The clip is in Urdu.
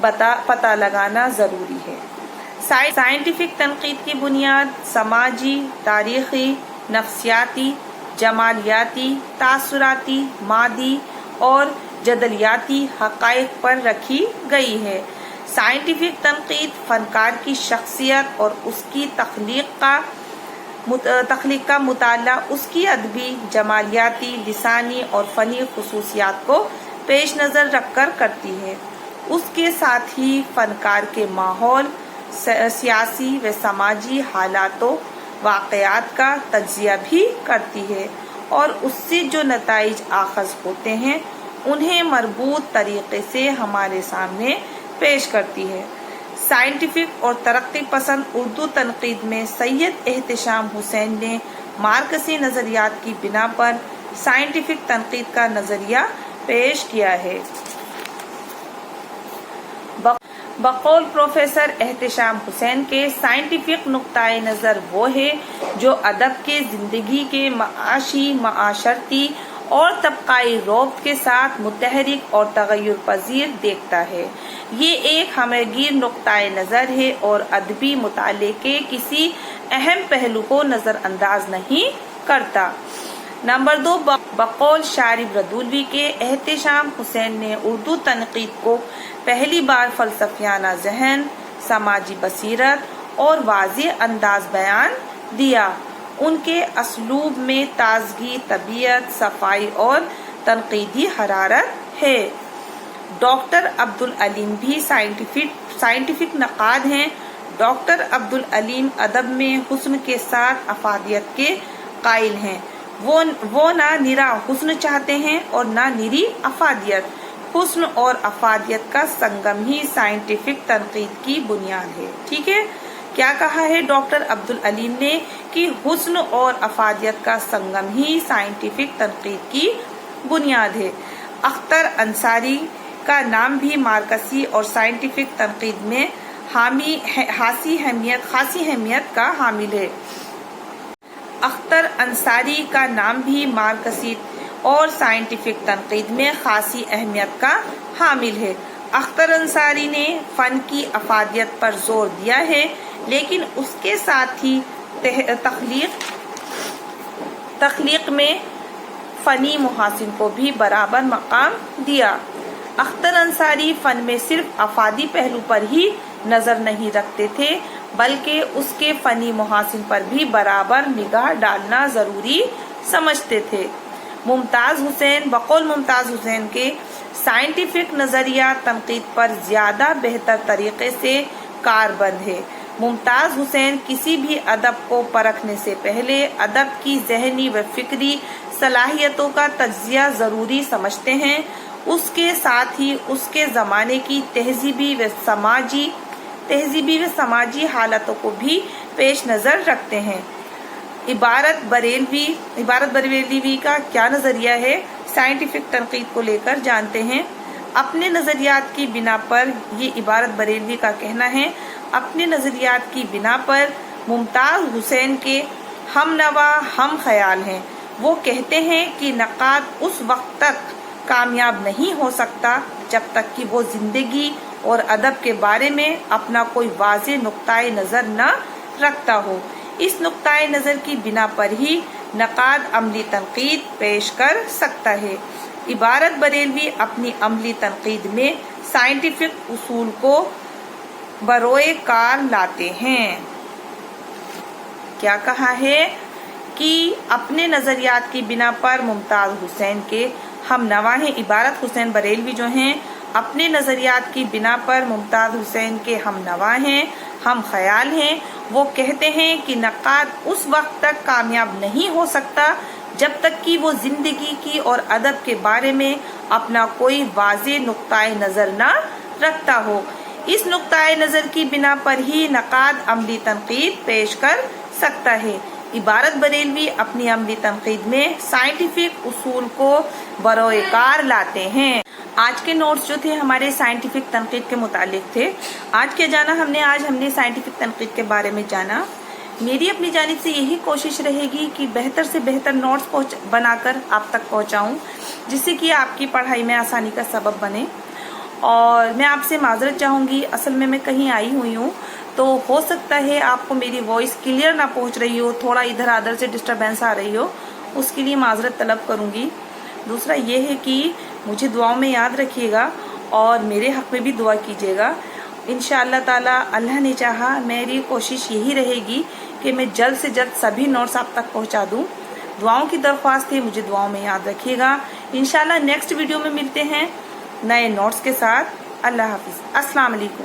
پتہ لگانا ضروری ہے۔ سائنٹیفک تنقید کی بنیاد سماجی، تاریخی، نفسیاتی، جمالیاتی، تاثراتی، مادی اور جدلیاتی حقائق پر رکھی گئی ہے۔ سائنٹیفک تنقید فنکار کی شخصیت اور اس کی تخلیق کا مطالعہ اس کی ادبی، جمالیاتی، لسانی اور فنی خصوصیات کو پیش نظر رکھ کر کرتی ہے۔ اس کے ساتھ ہی فنکار کے ماحول، سیاسی و سماجی حالات و واقعات کا تجزیہ بھی کرتی ہے اور اس سے جو نتائج آخذ ہوتے ہیں انہیں مربوط طریقے سے ہمارے سامنے پیش کرتی ہے۔ سائنٹیفک اور ترقی پسند اردو تنقید میں سید احتشام حسین نے مارکسی نظریات کی بنا پر سائنٹیفک تنقید کا نظریہ پیش کیا ہے۔ بقول پروفیسر احتشام حسین کے سائنٹیفک نقطۂ نظر وہ ہے جو ادب کے زندگی کے معاشی، معاشرتی اور طبقائی ربط کے ساتھ متحرک اور تغیر پذیر دیکھتا ہے۔ یہ ایک ہمہگیر نقطۂ نظر ہے اور ادبی مطالعے کے کسی اہم پہلو کو نظر انداز نہیں کرتا۔ نمبر 2، بقول شارب ردولوی کے احتشام حسین نے اردو تنقید کو پہلی بار فلسفیانہ ذہن، سماجی بصیرت اور واضح انداز بیان دیا۔ ان کے اسلوب میں تازگی، طبیعت، صفائی اور تنقیدی حرارت ہے۔ ڈاکٹر عبدالعلیم بھی سائنٹیفک نقاد ہیں۔ ڈاکٹر عبدالعلیم ادب میں حسن کے ساتھ افادیت کے قائل ہیں۔ وہ نہ نرا حسن چاہتے ہیں اور نہ نری افادیت۔ حسن اور افادیت کا سنگم ہی سائنٹیفک تنقید کی بنیاد ہے۔ ٹھیک ہے، کیا کہا ہے ڈاکٹر عبدالعلیم نے کہ حسن اور افادیت کا سنگم ہی سائنٹیفک تنقید کی بنیاد ہے۔ اختر انصاری کا نام بھی مارکسی اور سائنٹیفک تنقید میں خاصی اہمیت کا حامل ہے۔ اختر انصاری کا نام بھی مارکسی اور سائنٹیفک تنقید میں خاصی اہمیت کا حامل ہے۔ اختر انصاری نے فن کی افادیت پر زور دیا ہے لیکن اس کے ساتھ ہی تخلیق میں فنی محاسن کو بھی برابر مقام دیا۔ اختر انصاری فن میں صرف افادی پہلو پر ہی نظر نہیں رکھتے تھے بلکہ اس کے فنی محاسن پر بھی برابر نگاہ ڈالنا ضروری سمجھتے تھے۔ بقول ممتاز حسین کے سائنٹیفک نظریہ تنقید پر زیادہ بہتر طریقے سے کاربند ہے۔ ممتاز حسین کسی بھی ادب کو پرکھنے سے پہلے ادب کی ذہنی و فکری صلاحیتوں کا تجزیہ ضروری سمجھتے ہیں۔ اس کے ساتھ ہی اس کے زمانے کی تہذیبی و سماجی حالتوں کو بھی پیش نظر رکھتے ہیں۔ عبارت بریلوی کا کیا نظریہ ہے سائنٹیفک تنقید کو لے کر جانتے ہیں۔ اپنے نظریات کی بنا پر، یہ عبارت بریلوی کا کہنا ہے، اپنے نظریات کی بنا پر ممتاز حسین کے ہم نوا ہم خیال ہیں۔ وہ کہتے ہیں کہ نقاد اس وقت تک کامیاب نہیں ہو سکتا جب تک کہ وہ زندگی اور ادب کے بارے میں اپنا کوئی واضح نقطۂ نظر نہ رکھتا ہو۔ اس نقطۂ نظر کی بنا پر ہی نقاد عملی تنقید پیش کر سکتا ہے۔ عبارت بریلوی اپنی عملی تنقید میں سائنٹیفک اصول کو بروئے کار لاتے ہیں۔ کیا کہا ہے کہ اپنے نظریات کی بنا پر ممتاز حسین کے ہم نوا ہیں۔ عبارت حسین بریلوی جو ہیں اپنے نظریات کی بنا پر ممتاز حسین کے ہم نوا ہیں، ہم خیال ہیں۔ وہ کہتے ہیں کہ نقاد اس وقت تک کامیاب نہیں ہو سکتا جب تک کہ وہ زندگی کی اور ادب کے بارے میں اپنا کوئی واضح نقطۂ نظر نہ رکھتا ہو۔ اس نقطۂ نظر کی بنا پر ہی نقاد عملی تنقید پیش کر سکتا ہے۔ عبارت بریلوی اپنی عملی تنقید میں سائنٹیفک اصول کو بروئے کار لاتے ہیں۔ آج کے نوٹس جو تھے ہمارے سائنٹیفک تنقید کے متعلق تھے۔ آج کیا جانا ہم نے سائنٹیفک تنقید کے بارے میں جانا۔ میری اپنی جانب سے یہی کوشش رہے گی کہ بہتر سے بہتر نوٹس بنا کر آپ تک پہنچاؤں جس سے کہ آپ کی پڑھائی میں آسانی کا سبب بنے۔ اور میں آپ سے معذرت چاہوں گی، اصل میں کہیں آئی ہوئی ہوں، تو ہو سکتا ہے آپ کو میری وائس کلیئر نہ پہنچ رہی ہو، تھوڑا ادھر ادھر سے ڈسٹربینس آ رہی ہو، اس کے لیے معذرت طلب کروں گی۔ دوسرا یہ ہے کہ مجھے دعاؤں میں یاد رکھیے گا اور میرے حق میں بھی دعا کیجیے گا۔ انشاءاللہ تعالی اللہ نے چاہا میری کوشش یہی رہے گی کہ میں جلد سے جلد سبھی نوٹس آپ تک پہنچا دوں۔ دعاؤں کی درخواست ہے، مجھے دعاؤں میں یاد رکھیے گا۔ انشاءاللہ نیکسٹ ویڈیو میں ملتے ہیں نئے نوٹس کے ساتھ۔ اللہ حافظ، السلام علیکم۔